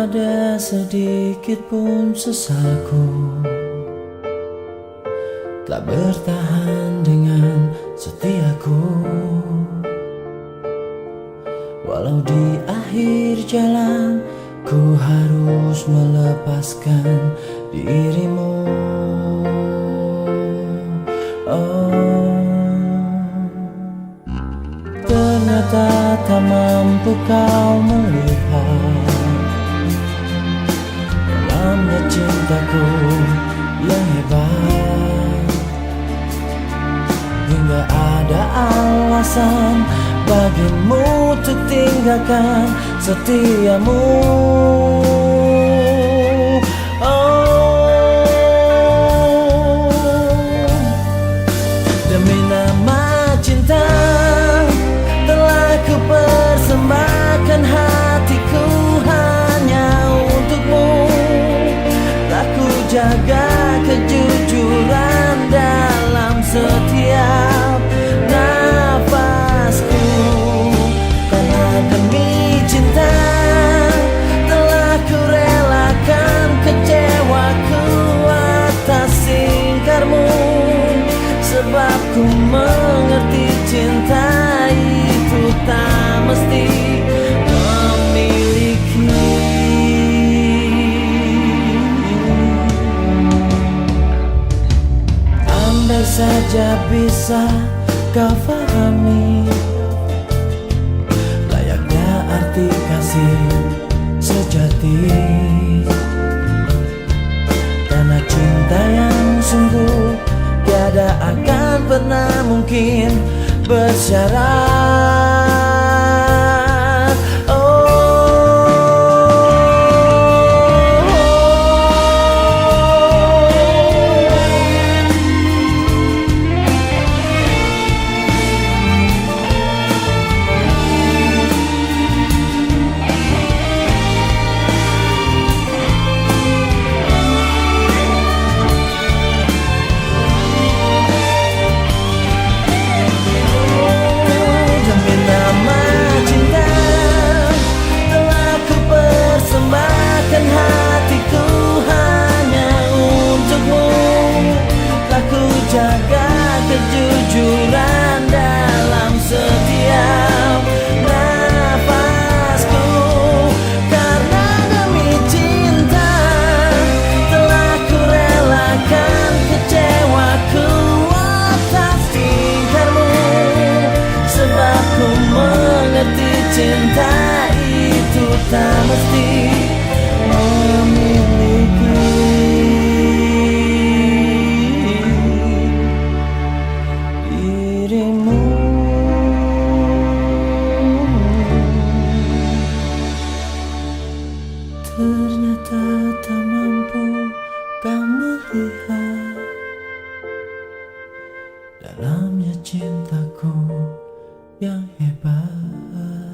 ada sedikit pun sesalku, telah bertahan dengan setiaku. Walau di akhir jalan ku harus melepaskan dirimu. Ternyata tak mampu kau melihat dalamnya cintaku yang hebat, hingga ada alasan bagimu untuk tinggalkan setiamu. Demi nama cinta telah ku persembahkan hatiku hanya untukmu. Telah ku jaga kejujuran dalam setiap nafasku, karena demi cinta telah ku relakan kecewaku atas ingkarmu. Sebab ku mengerti cinta itu tak mesti memiliki. Andai saja bisa kau pahami layaknya arti kasih sejati, karena cinta yang sungguh tiada akan pernah mungkin bersyarat. Jaga kejujuran dalam setiap nafasku, karena demi cinta telah ku relakan kecewaku atas tingkarmu. Sebab ku mengerti cinta itu tak mesti memiliki. Ternyata tak mampu kau melihat dalamnya cintaku yang hebat.